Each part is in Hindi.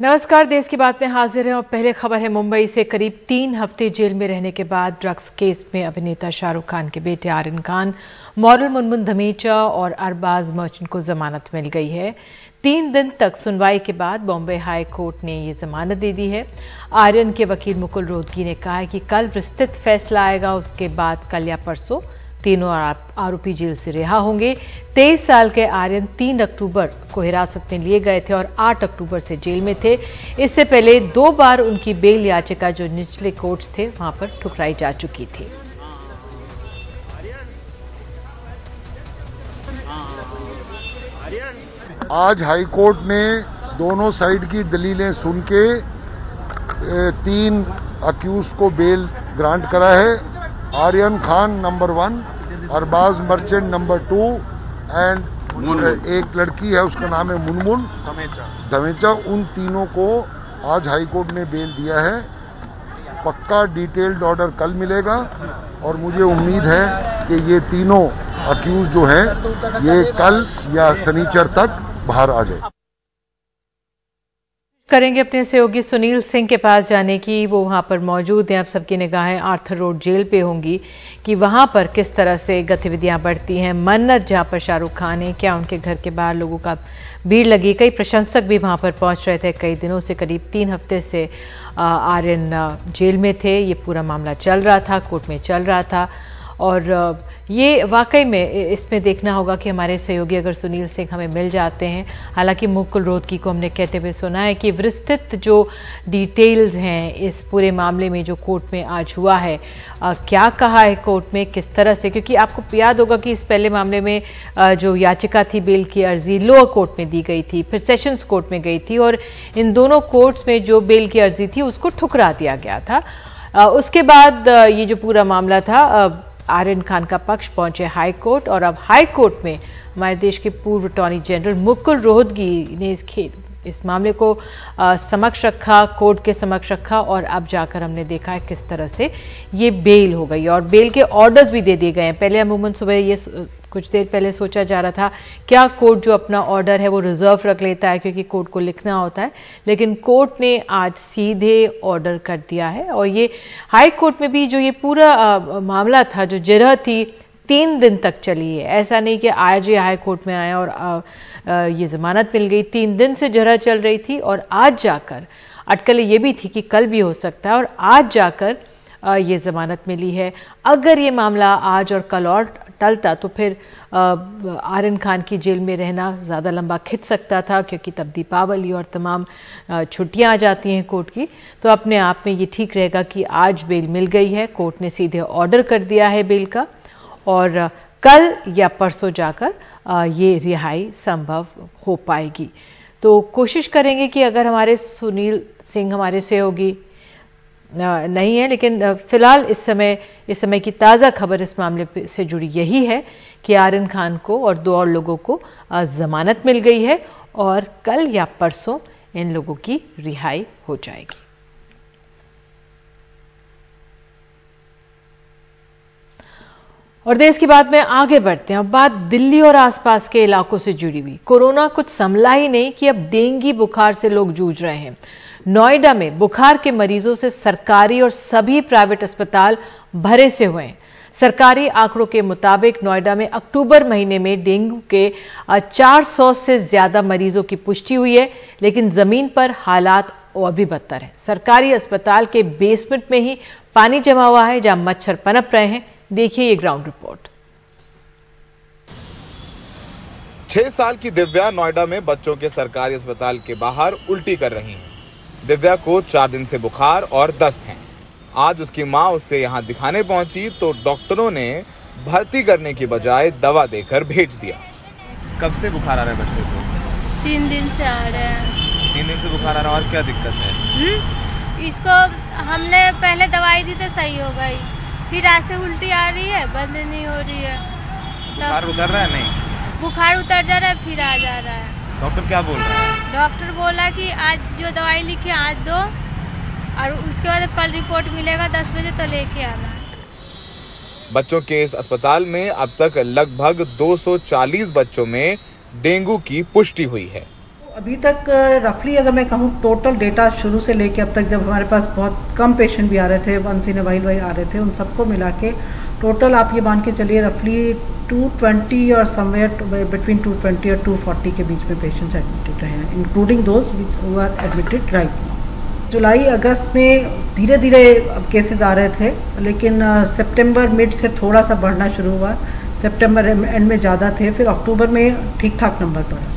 नमस्कार, देश की बात में हाजिर है और पहले खबर है मुंबई से। करीब 3 हफ्ते जेल में रहने के बाद ड्रग्स केस में अभिनेता शाहरुख खान के बेटे आर्यन खान, मॉडल मुनमुन धमीजा और अरबाज मर्चेंट को जमानत मिल गई है। 3 दिन तक सुनवाई के बाद बॉम्बे हाई कोर्ट ने ये जमानत दे दी है। आर्यन के वकील मुकुल रोहतगी ने कहा है कि कल विस्तृत फैसला आएगा, उसके बाद कल या परसों तीनों आरोपी जेल से रिहा होंगे। 23 साल के आर्यन 3 अक्टूबर को हिरासत में लिए गए थे और 8 अक्टूबर से जेल में थे। इससे पहले 2 बार उनकी बेल याचिका जो निचले कोर्ट्स थे वहां पर ठुकराई जा चुकी थी। आज हाई कोर्ट ने दोनों साइड की दलीलें सुन के 3 अक्यूज को बेल ग्रांट करा है। Aryan Khan number 1, Arbaaz Merchant number 2 and एक लड़की है, उसका नाम है मुनमुन धमीजा। उन तीनों को आज हाई कोर्ट ने बेल दिया है। पक्का डिटेल्ड ऑर्डर कल मिलेगा और मुझे उम्मीद है कि ये तीनों अक्यूज जो हैं ये कल या शनिचर तक बाहर आ जाए। करेंगे अपने सहयोगी सुनील सिंह के पास जाने की, वो वहां पर मौजूद हैं। अब सबकी निगाहें आर्थर रोड जेल पे होंगी कि वहां पर किस तरह से गतिविधियां बढ़ती हैं। मन्नत जहां पर शाहरुख खान है, क्या उनके घर के बाहर लोगों का भीड़ लगी? कई प्रशंसक भी वहां पर पहुंच रहे थे। कई दिनों से, करीब 3 हफ्ते से आर्यन जेल में थे। ये पूरा मामला चल रहा था, कोर्ट में चल रहा था और ये वाकई में इसमें देखना होगा कि हमारे सहयोगी अगर सुनील सिंह हमें मिल जाते हैं। हालांकि मुकुल रोहतगी को हमने कहते हुए सुना है कि विस्तृत जो डिटेल्स हैं इस पूरे मामले में जो कोर्ट में आज हुआ है, क्या कहा है कोर्ट में, किस तरह से, क्योंकि आपको याद होगा कि इस पहले मामले में जो याचिका थी बेल की अर्जी लोअर कोर्ट में दी गई थी, फिर सेशंस कोर्ट में गई थी और इन दोनों कोर्ट्स में जो बेल की अर्जी थी उसको ठुकरा दिया गया था। उसके बाद ये जो पूरा मामला था, आर्यन खान का पक्ष पहुंचे हाई कोर्ट और अब हाई कोर्ट में हमारे देश के पूर्व अटॉर्नी जनरल मुकुल रोहतगी ने इस मामले को समक्ष रखा, कोर्ट के समक्ष रखा और अब जाकर हमने देखा है किस तरह से ये बेल हो गई और बेल के ऑर्डर्स भी दे दिए गए हैं। पहले अमूमन सुबह ये कुछ देर पहले सोचा जा रहा था क्या कोर्ट जो अपना ऑर्डर है वो रिजर्व रख लेता है क्योंकि कोर्ट को लिखना होता है, लेकिन कोर्ट ने आज सीधे ऑर्डर कर दिया है। और ये हाई कोर्ट में भी जो ये पूरा मामला था, जो जरह थी, 3 दिन तक चली है। ऐसा नहीं कि आज ये हाई कोर्ट में आया और ये जमानत मिल गई। 3 दिन से जरह चल रही थी और आज जाकर अटकलें ये भी थी कि कल भी हो सकता है और आज जाकर ये जमानत मिली है। अगर ये मामला आज और कल और टलता तो फिर आर्यन खान की जेल में रहना ज़्यादा लंबा खिंच सकता था क्योंकि तब दीपावली और तमाम छुट्टियां आ जाती हैं कोर्ट की। तो अपने आप में ये ठीक रहेगा कि आज बेल मिल गई है, कोर्ट ने सीधे ऑर्डर कर दिया है बेल का और कल या परसों जाकर ये रिहाई संभव हो पाएगी। तो कोशिश करेंगे कि अगर हमारे सुनील सिंह हमारे सहयोगी नहीं है, लेकिन फिलहाल इस समय की ताज़ा खबर इस मामले से जुड़ी यही है कि आर्यन खान को और 2 और लोगों को जमानत मिल गई है और कल या परसों इन लोगों की रिहाई हो जाएगी। और देश की बात में आगे बढ़ते हैं। अब बात दिल्ली और आसपास के इलाकों से जुड़ी हुई। कोरोना कुछ संभला ही नहीं कि अब डेंगू बुखार से लोग जूझ रहे हैं। नोएडा में बुखार के मरीजों से सरकारी और सभी प्राइवेट अस्पताल भरे से हुए हैं। सरकारी आंकड़ों के मुताबिक नोएडा में अक्टूबर महीने में डेंगू के 400 से ज्यादा मरीजों की पुष्टि हुई है, लेकिन जमीन पर हालात और भी बदतर है। सरकारी अस्पताल के बेसमेंट में ही पानी जमा हुआ है जहां मच्छर पनप रहे हैं। देखिए ये ग्राउंड रिपोर्ट। 6 साल की दिव्या नोएडा में बच्चों के सरकारी अस्पताल के बाहर उल्टी कर रही है। दिव्या को 4 दिन से बुखार और दस्त है। आज उसकी मां उससे यहां दिखाने पहुंची तो डॉक्टरों ने भर्ती करने की बजाय दवा देकर भेज दिया। कब से बुखार आ रहा है बच्चे को? 3 दिन से आ रहे हैं। 3 दिन से बुखार आ रहा है और क्या दिक्कत है? इसको हमने पहले दवाई दी तो सही हो गई, फिर आज से उल्टी आ रही है, बंद नहीं हो रही है। बुखार उतर रहा है? नहीं, बुखार उतर जा रहा है फिर आ जा रहा है। डॉक्टर क्या बोल रहा है? डॉक्टर बोला कि आज जो दवाई लिखी आज दो और उसके बाद कल रिपोर्ट मिलेगा 10 बजे तो लेके आना। बच्चों के इस अस्पताल में अब तक लगभग 240 बच्चों में डेंगू की पुष्टि हुई है। अभी तक रफली अगर मैं कहूँ टोटल डेटा शुरू से लेके अब तक, जब हमारे पास बहुत कम पेशेंट भी आ रहे थे, वंस इन अ वाइल आ रहे थे, उन सबको मिला के टोटल आप ये मान के चलिए रफली 220 और समवेयर बिटवीन 220 और 240 के बीच में पेशेंट्स एडमिटेड रहे हैं, including those who are admitted right now. जुलाई अगस्त में धीरे धीरे केसेस आ रहे थे, लेकिन सितंबर मिड से थोड़ा सा बढ़ना शुरू हुआ। सितंबर एंड में ज़्यादा थे, फिर अक्टूबर में ठीक ठाक नंबर बढ़ा।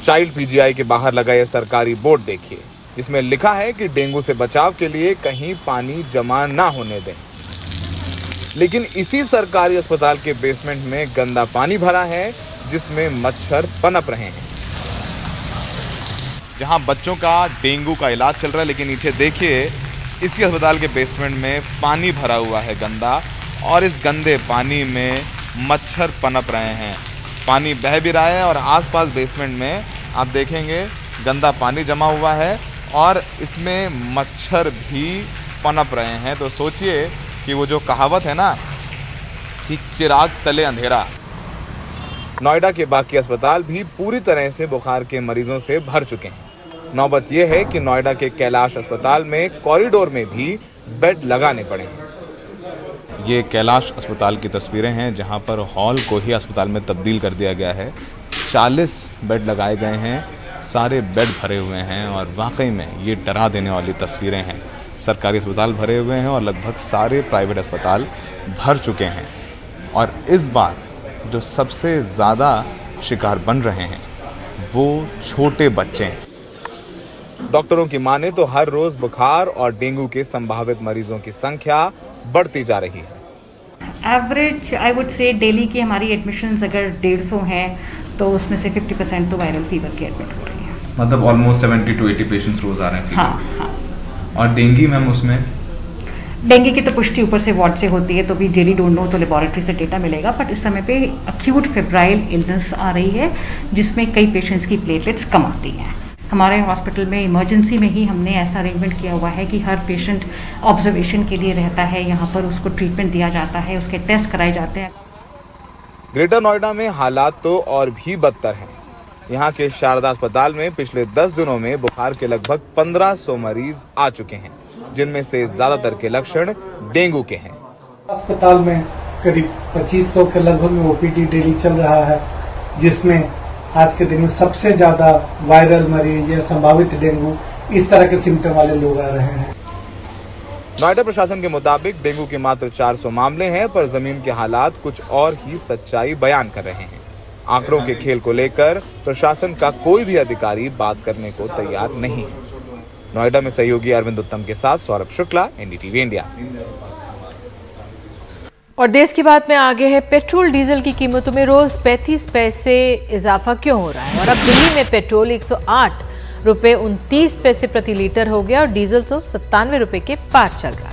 चाइल्ड पीजीआई के बाहर लगा यह सरकारी बोर्ड देखिए, जिसमें लिखा है कि डेंगू से बचाव के लिए कहीं पानी जमा ना होने दें। लेकिन इसी सरकारी अस्पताल के बेसमेंट में गंदा पानी भरा है, जिसमें मच्छर पनप रहे हैं। जहां बच्चों का डेंगू का इलाज चल रहा है, लेकिन नीचे देखिए इसी अस्पताल के बेसमेंट में पानी भरा हुआ है गंदा, और इस गंदे पानी में मच्छर पनप रहे हैं। पानी बह भी रहा है और आसपास बेसमेंट में आप देखेंगे गंदा पानी जमा हुआ है और इसमें मच्छर भी पनप रहे हैं। तो सोचिए कि वो जो कहावत है ना कि चिराग तले अंधेरा, नोएडा के बाकी अस्पताल भी पूरी तरह से बुखार के मरीजों से भर चुके हैं। नौबत यह है कि नोएडा के कैलाश अस्पताल में कॉरिडोर में भी बेड लगाने पड़े हैं। ये कैलाश अस्पताल की तस्वीरें हैं, जहां पर हॉल को ही अस्पताल में तब्दील कर दिया गया है। 40 बेड लगाए गए हैं, सारे बेड भरे हुए हैं और वाकई में ये डरा देने वाली तस्वीरें हैं। सरकारी अस्पताल भरे हुए हैं और लगभग सारे प्राइवेट अस्पताल भर चुके हैं। और इस बार जो सबसे ज़्यादा शिकार बन रहे हैं वो छोटे बच्चे हैं। डॉक्टरों की माने तो हर रोज़ बुखार और डेंगू के संभावित मरीजों की संख्या बढ़ती जा रही है। Average I would say daily की हमारी एडमिशन्स अगर 150 हैं तो उसमें से 50% तो वायरल फीवर की एडमिट हो रही है। मतलब ऑलमोस्ट 70 to 80 पेशेंट्स रोज आ रहे हैं। हाँ। और डेंगू मैम, उसमें डेंगू की तो पुष्टि ऊपर से वार्ड से होती है, तो भी डेली डोंट नो तो लेबोरेटरी से डेटा मिलेगा। बट इस समय पे अक्यूट फेब्राइल इलनेस आ रही है, जिसमें कई पेशेंट्स की प्लेटलेट्स कम आती हैं। हमारे हॉस्पिटल में इमरजेंसी में ही हमने ऐसा अरेंजमेंट किया हुआ है कि हर पेशेंट ऑब्जर्वेशन के लिए रहता है, यहाँ पर उसको ट्रीटमेंट दिया जाता है, उसके टेस्ट कराए जाते हैं। ग्रेटर नोएडा में हालात तो और भी बदतर हैं। यहाँ के शारदा अस्पताल में पिछले 10 दिनों में बुखार के लगभग 1500 मरीज आ चुके हैं, जिनमें से ज्यादातर के लक्षण डेंगू के हैं। अस्पताल में करीब 2500 के लगभग में ओपीडी डेली चल रहा है, जिसमें आज के दिन में सबसे ज्यादा वायरल मरीज या संभावित डेंगू इस तरह के सिम्टम वाले लोग आ रहे हैं। नोएडा प्रशासन के मुताबिक डेंगू के मात्र 400 मामले हैं, पर जमीन के हालात कुछ और ही सच्चाई बयान कर रहे हैं। आंकड़ों के खेल को लेकर प्रशासन का कोई भी अधिकारी बात करने को तैयार नहीं है। नोएडा में सहयोगी अरविंद उत्तम के साथ सौरभ शुक्ला, एनडीटीवी इंडिया। और देश की बात में आगे है, पेट्रोल डीजल की कीमतों में रोज 35 पैसे इजाफा क्यों हो रहा है? और अब दिल्ली में पेट्रोल 108 रुपये 29 पैसे प्रति लीटर हो गया और डीजल तो 97 रुपये के पार चल रहा है।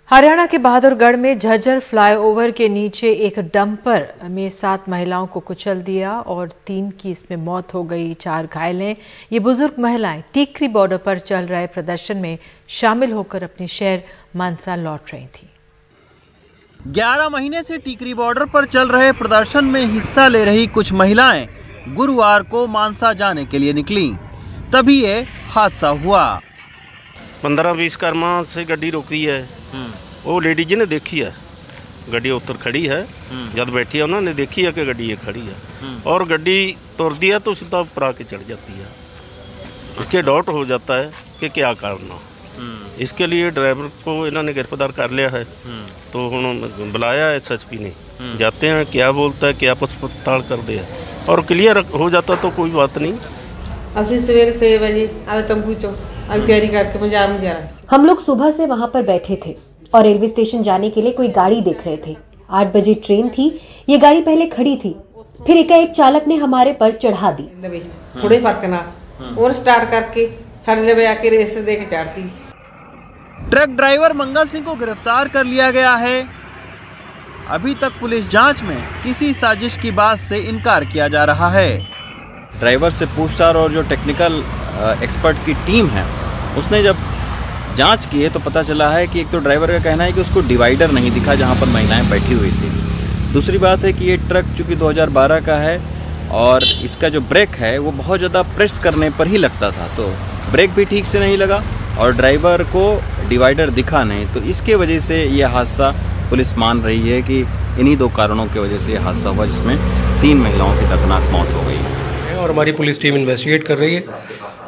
हरियाणा के बहादुरगढ़ में झज्जर फ्लाईओवर के नीचे एक डंपर में 7 महिलाओं को कुचल दिया और 3 की इसमें मौत हो गई, 4 घायल हैं। ये बुजुर्ग महिलाएं टीकरी बॉर्डर पर चल रहे प्रदर्शन में शामिल होकर अपने शहर मानसा लौट रही थी। 11 महीने से टीकरी बॉर्डर पर चल रहे प्रदर्शन में हिस्सा ले रही कुछ महिलाएं गुरुवार को मानसा जाने के लिए निकली, तभी ये हादसा हुआ। 15-20 कर्मा से गड्डी रोकी है, वो लेडी जी ने देखी है ਗੱਡੀ ਉੱਤਰ ਖੜੀ ਹੈ। जब बैठी है उन्होंने देखी है कि गड्डी ये खड़ी है और गड्डी तुरती है तो सीधा ऊपर आके चढ़ जाती है। इसके डाउट हो जाता है कि क्या करना। इसके लिए ड्राइवर को इन्होंने गिरफ्तार कर लिया है। तो उन्होंने बुलाया है SHP ने, जाते हैं क्या बोलता है, क्या पुछ पड़ताल कर दिया और क्लियर हो जाता तो कोई बात नहीं। अभी सवेरे 6 बजे तंबू चो तैयारी करके पंजाब में जा रहा। हम लोग सुबह से वहाँ पर बैठे थे और रेलवे स्टेशन जाने के लिए कोई गाड़ी देख रहे थे। 8 बजे ट्रेन थी, ये गाड़ी पहले खड़ी थी, फिर एकाएक चालक ने हमारे पर चढ़ा दी। थोड़े फर्क ना और स्टार्ट करके 9:30 आके रेस दे के चढ़ती। ट्रक ड्राइवर मंगल सिंह को गिरफ्तार कर लिया गया है। अभी तक पुलिस जांच में किसी साजिश की बात से इनकार किया जा रहा है। ड्राइवर से पूछताछ और जो टेक्निकल एक्सपर्ट की टीम है उसने जब जांच की है तो पता चला है कि एक तो ड्राइवर का कहना है कि उसको डिवाइडर नहीं दिखा जहां पर महिलाएं बैठी हुई थी। दूसरी बात है कि ये ट्रक चूँकि 2012 का है और इसका जो ब्रेक है वो बहुत ज़्यादा प्रेस करने पर ही लगता था, तो ब्रेक भी ठीक से नहीं लगा और ड्राइवर को डिवाइडर दिखा नहीं, तो इसके वजह से ये हादसा पुलिस मान रही है कि इन्हीं 2 कारणों की वजह से ये हादसा हुआ जिसमें 3 महिलाओं की दर्दनाक मौत हो गई है। और हमारी पुलिस टीम इन्वेस्टिगेट कर रही है।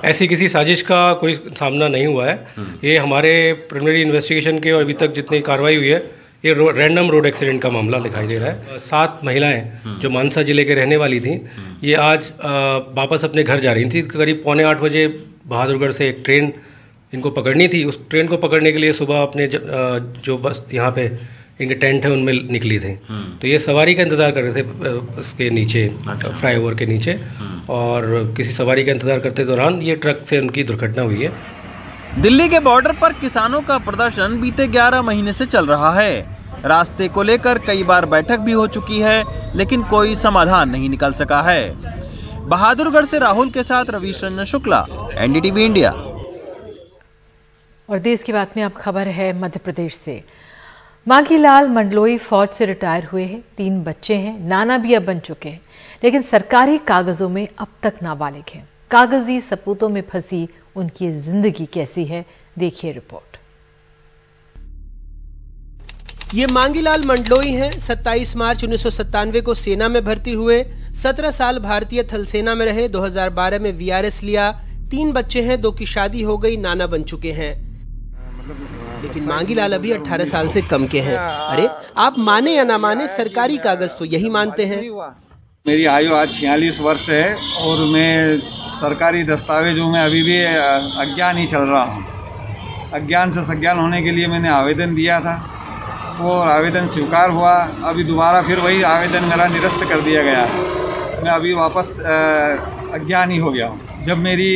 ऐसी किसी साजिश का कोई सामना नहीं हुआ है। ये हमारे प्रिलिमिनरी इन्वेस्टिगेशन के और अभी तक जितनी कार्रवाई हुई है ये रैंडम रोड एक्सीडेंट का मामला दिखाई दे रहा है। 7 महिलाएं जो मानसा जिले के रहने वाली थीं, ये आज वापस अपने घर जा रही थी। करीब 7:45 बजे बहादुरगढ़ से एक ट्रेन इनको पकड़नी थी। उस ट्रेन को पकड़ने के लिए सुबह अपने जो बस यहाँ पे इनके टेंट है उनमें निकली थी। तो ये सवारी का इंतज़ार कर रहे थे उसके नीचे, फ्लाईओवर के नीचे, और किसी सवारी का इंतज़ार करते दौरान ये ट्रक से उनकी दुर्घटना हुई है। दिल्ली के बॉर्डर पर किसानों का प्रदर्शन बीते 11 महीने से चल रहा है। रास्ते को लेकर कई बार बैठक भी हो चुकी है लेकिन कोई समाधान नहीं निकल सका है। बहादुरगढ़ से राहुल के साथ रवीश रंजन शुक्ला, NDTV इंडिया। और देश की बात में अब खबर है मध्य प्रदेश से। मांगीलाल मंडलोई फौज से रिटायर हुए हैं, 3 बच्चे हैं, नाना भी अब बन चुके हैं, लेकिन सरकारी कागजों में अब तक नाबालिग हैं। कागजी सबूतों में फंसी उनकी जिंदगी कैसी है, देखिए रिपोर्ट। ये मांगीलाल मंडलोई हैं। 27 मार्च 1997 को सेना में भर्ती हुए, 17 साल भारतीय थल सेना में रहे, 2012 में VRS लिया। 3 बच्चे हैं, 2 की शादी हो गई, नाना बन चुके हैं। लेकिन मांगीलाल अभी 18 साल से कम के हैं। अरे आप माने या ना माने, सरकारी कागज तो यही मानते हैं। मेरी आयु आज 46 वर्ष है और मैं सरकारी दस्तावेजों में अभी भी अज्ञान ही चल रहा हूँ। अज्ञान से सज्ञान होने के लिए मैंने आवेदन दिया था, वो आवेदन स्वीकार हुआ। अभी दोबारा फिर वही आवेदन मेरा निरस्त कर दिया गया है। मैं अभी वापस अज्ञान ही हो गया हूँ। जब मेरी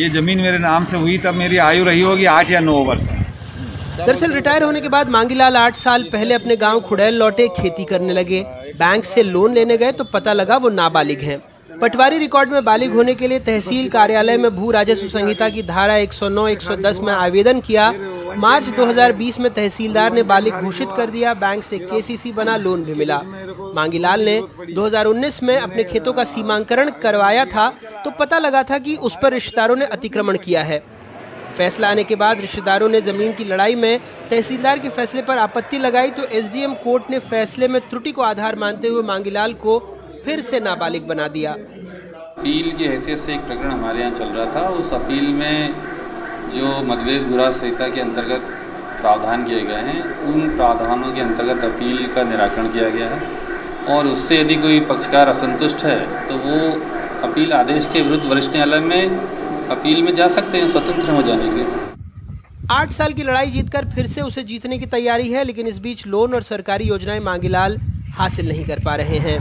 ये ज़मीन मेरे नाम से हुई तब मेरी आयु रही होगी 8 या 9 वर्ष। दरअसल रिटायर होने के बाद मांगीलाल 8 साल पहले अपने गांव खुड़ैल लौटे, खेती करने लगे। बैंक से लोन लेने गए तो पता लगा वो नाबालिग हैं। पटवारी रिकॉर्ड में बालिग होने के लिए तहसील कार्यालय में भू राजस्व संहिता की धारा 109-110 में आवेदन किया। मार्च 2020 में तहसीलदार ने बालिग घोषित कर दिया। बैंक से KCC बना, लोन भी मिला। मांगीलाल ने 2019 में अपने खेतों का सीमांकन करवाया था तो पता लगा था कि उस पर रिश्तेदारों ने अतिक्रमण किया है। फैसला आने के बाद रिश्तेदारों ने जमीन की लड़ाई में तहसीलदार के फैसले पर आपत्ति लगाई तो SDM कोर्ट ने फैसले में त्रुटि को आधार मानते हुए मांगीलाल को फिर से नाबालिग बना दिया। अपील की हैसियत से एक प्रकरण हमारे यहाँ चल रहा था। उस अपील में जो मध्यप्रदेश बुरा संहिता के अंतर्गत प्रावधान किए गए हैं, उन प्रावधानों के अंतर्गत अपील का निराकरण किया गया है और उससे यदि कोई पक्षकार असंतुष्ट है तो वो अपील आदेश के विरुद्ध वरिष्ठ न्यायालय में अपील में जा सकते हैं, स्वतंत्र हो जाने के। 8 साल की लड़ाई जीतकर फिर से उसे जीतने की तैयारी है, लेकिन इस बीच लोन और सरकारी योजनाएं मांगीलाल हासिल नहीं कर पा रहे हैं।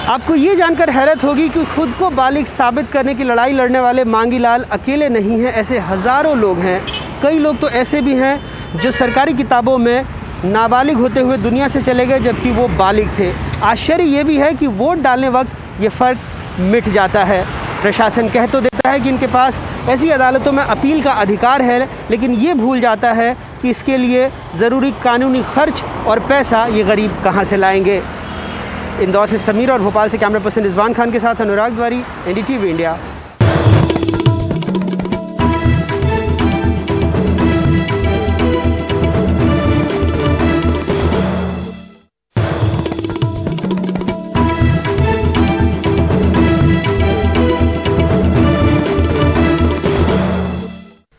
आपको ये जानकर हैरत होगी कि खुद को बालिग साबित करने की लड़ाई लड़ने वाले मांगीलाल अकेले नहीं हैं, ऐसे हज़ारों लोग हैं। कई लोग तो ऐसे भी हैं जो सरकारी किताबों में नाबालिग होते हुए दुनिया से चले गए जबकि वो बालिग थे। आश्चर्य ये भी है कि वोट डालने वक्त ये फ़र्क मिट जाता है। प्रशासन कह तो देता है कि इनके पास ऐसी अदालतों में अपील का अधिकार है, लेकिन ये भूल जाता है कि इसके लिए ज़रूरी कानूनी खर्च और पैसा ये गरीब कहाँ से लाएंगे। इंदौर से समीर और भोपाल से कैमरा पर्सन रिजवान खान के साथ अनुराग द्वारी, NDTV इंडिया।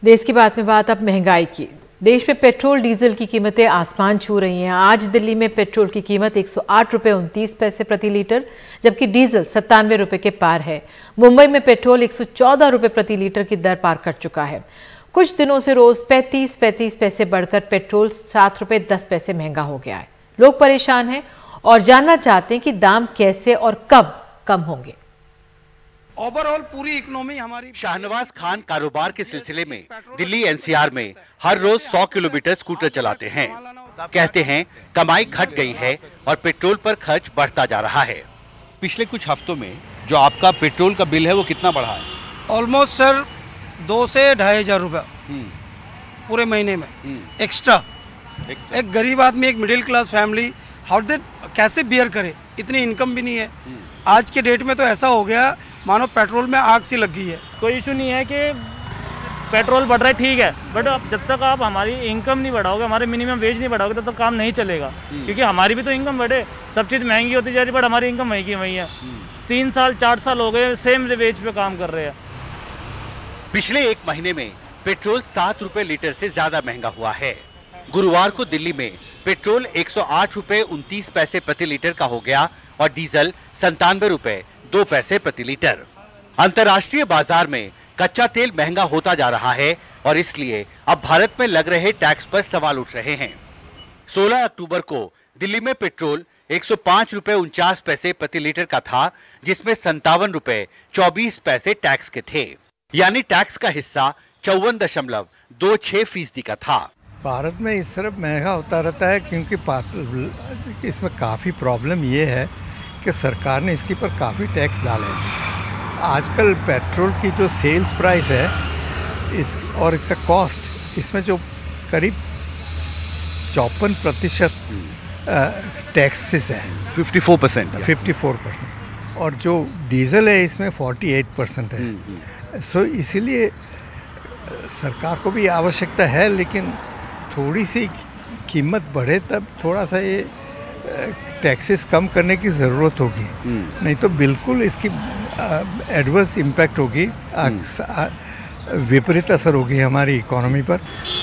देश की बात में बात अब महंगाई की। देश में पेट्रोल डीजल की कीमतें आसमान छू रही हैं। आज दिल्ली में पेट्रोल की कीमत 108 रुपये 29 पैसे प्रति लीटर, जबकि डीजल 97 रुपये के पार है। मुंबई में पेट्रोल 114 रुपये प्रति लीटर की दर पार कर चुका है। कुछ दिनों से रोज 35 पैसे बढ़कर पेट्रोल 7 रुपये 10 पैसे महंगा हो गया है। लोग परेशान हैं और जानना चाहते हैं कि दाम कैसे और कब कम होंगे। ओवरऑल पूरी इकोनॉमी हमारी। शाहनवाज खान कारोबार के सिलसिले में दिल्ली एनसीआर में हर रोज 100 किलोमीटर स्कूटर चलाते हैं। कहते हैं कमाई घट गई है और पेट्रोल पर खर्च बढ़ता जा रहा है। पिछले कुछ हफ्तों में जो आपका पेट्रोल का बिल है वो कितना बढ़ा है? ऑलमोस्ट सर 2 से 2,500 रुपये पूरे महीने में एक्स्ट्रा। एक गरीब आदमी, एक middle class family how they कैसे बियर करे, इतनी इनकम भी नहीं है। आज के डेट में तो ऐसा हो गया मानो पेट्रोल में आग सी लग गई है। कोई इशू नहीं है कि पेट्रोल बढ़ रहा है, ठीक है, बट अब जब तक आप हमारी इनकम नहीं बढ़ाओगे, हमारे मिनिमम वेज नहीं बढ़ाओगे, तब तक काम नहीं चलेगा। क्योंकि हमारी भी तो इनकम बढ़े, सब चीज़ महंगी होती जा रही है, बट हमारी इनकम वही की वही है। 3 साल 4 साल हो गए सेम वेज पे काम कर रहे हैं। पिछले एक महीने में पेट्रोल 7 रुपए लीटर से ज्यादा महंगा हुआ है। गुरुवार को दिल्ली में पेट्रोल 108 रुपए 29 पैसे प्रति लीटर का हो गया और डीजल 97 रुपए 2 पैसे प्रति लीटर। अंतर्राष्ट्रीय बाजार में कच्चा तेल महंगा होता जा रहा है और इसलिए अब भारत में लग रहे टैक्स पर सवाल उठ रहे हैं। 16 अक्टूबर को दिल्ली में पेट्रोल 105 रुपए 49 पैसे प्रति लीटर का था, जिसमें 57 रुपए 24 पैसे टैक्स के थे, यानी टैक्स का हिस्सा 54.26% का था। भारत में इस तरफ महंगा होता रहता है क्योंकि इसमें काफ़ी प्रॉब्लम ये है कि सरकार ने इसके पर काफ़ी टैक्स डाले हैं। आजकल पेट्रोल की जो सेल्स प्राइस है इस और इसका कॉस्ट, इसमें जो करीब 54% टैक्सेस है। 54%। और जो डीजल है इसमें 48% है। सो इसीलिए सरकार को भी आवश्यकता है, लेकिन थोड़ी सी कीमत बढ़े तब थोड़ा सा ये टैक्सेस कम करने की ज़रूरत होगी, नहीं तो बिल्कुल इसकी एडवर्स इम्पैक्ट होगी, विपरीत असर होगी हमारी इकोनॉमी पर।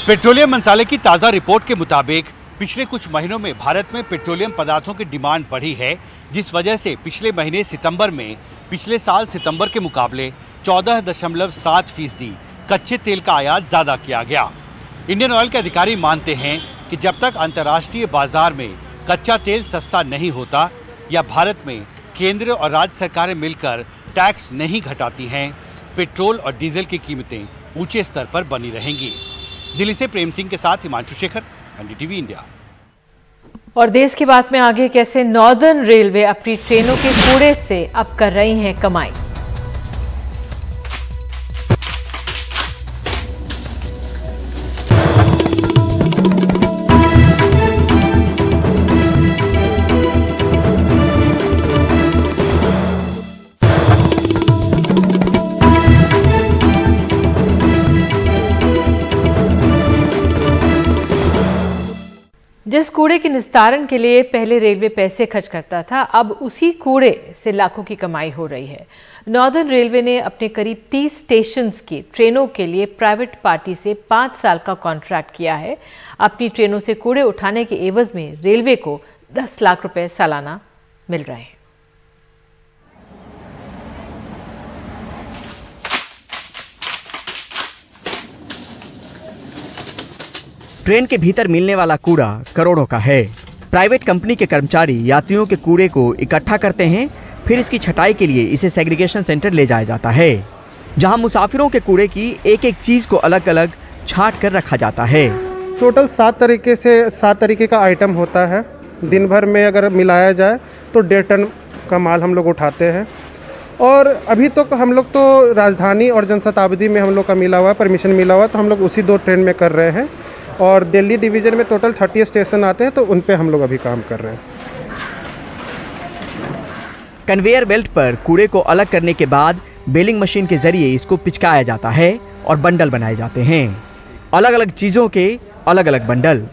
पेट्रोलियम मंत्रालय की ताज़ा रिपोर्ट के मुताबिक पिछले कुछ महीनों में भारत में पेट्रोलियम पदार्थों की डिमांड बढ़ी है, जिस वजह से पिछले महीने सितंबर में पिछले साल सितंबर के मुकाबले 14.7% कच्चे तेल का आयात ज़्यादा किया गया। इंडियन ऑयल के अधिकारी मानते हैं कि जब तक अंतर्राष्ट्रीय बाजार में कच्चा तेल सस्ता नहीं होता या भारत में केंद्र और राज्य सरकारें मिलकर टैक्स नहीं घटाती हैं, पेट्रोल और डीजल की कीमतें ऊंचे स्तर पर बनी रहेंगी। दिल्ली से प्रेम सिंह के साथ हिमांशु शेखर, एनडीटीवी इंडिया। और देश की बात में आगे कैसे नॉर्दर्न रेलवे अपनी ट्रेनों के कूड़े से अब कर रही है कमाई। जिस कूड़े के निस्तारण के लिए पहले रेलवे पैसे खर्च करता था, अब उसी कूड़े से लाखों की कमाई हो रही है। नॉर्दर्न रेलवे ने अपने करीब 30 स्टेशंस की ट्रेनों के लिए प्राइवेट पार्टी से 5 साल का कॉन्ट्रैक्ट किया है। अपनी ट्रेनों से कूड़े उठाने के एवज में रेलवे को 10 लाख रुपए सालाना मिल रहे हैं। ट्रेन के भीतर मिलने वाला कूड़ा करोड़ों का है। प्राइवेट कंपनी के कर्मचारी यात्रियों के कूड़े को इकट्ठा करते हैं, फिर इसकी छटाई के लिए इसे सेग्रीगेशन सेंटर ले जाया जाता है, जहां मुसाफिरों के कूड़े की एक एक चीज को अलग अलग छांट कर रखा जाता है। टोटल 7 तरीके का आइटम होता है। दिन भर में अगर मिलाया जाए तो 1.5 टन का माल हम लोग उठाते हैं। और अभी तो हम लोग तो राजधानी और जनशताब्दी में हम लोग का मिला हुआ है, परमिशन मिला हुआ है, तो हम लोग उसी 2 ट्रेन में कर रहे हैं। और दिल्ली डिवीजन में टोटल 30 स्टेशन आते हैं, तो उन पे हम लोग अभी काम कर रहे हैं। कन्वेयर बेल्ट पर कूड़े को अलग करने के बाद बेलिंग मशीन के जरिए इसको पिचकाया जाता है और बंडल बनाए जाते हैं। अलग अलग चीजों के अलग अलग बंडल।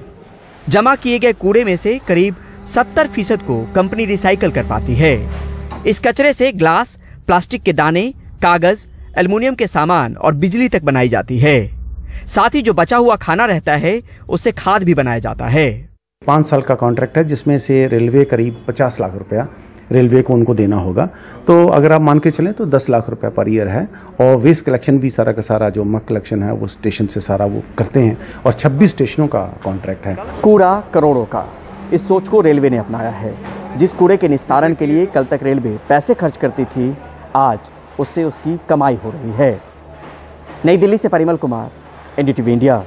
जमा किए गए कूड़े में से करीब 70% को कंपनी रिसाइकल कर पाती है। इस कचरे से ग्लास, प्लास्टिक के दाने, कागज, एल्युमिनियम के सामान और बिजली तक बनाई जाती है। साथ ही जो बचा हुआ खाना रहता है उससे खाद भी बनाया जाता है। 5 साल का कॉन्ट्रैक्ट है जिसमें से रेलवे करीब 50 लाख रुपया रेलवे को उनको देना होगा। तो अगर आप मान के चलें तो 10 लाख रुपया पर ईयर है। और वेस्ट कलेक्शन भी सारा का सारा जो मक कलेक्शन है वो स्टेशन से सारा वो करते हैं और 26 स्टेशनों का कॉन्ट्रैक्ट है। कूड़ा करोड़ों का, इस सोच को रेलवे ने अपनाया है। जिस कूड़े के निस्तारण के लिए कल तक रेलवे पैसे खर्च करती थी, आज उससे उसकी कमाई हो रही है। नई दिल्ली से परिमल कुमार, NDTV इंडिया।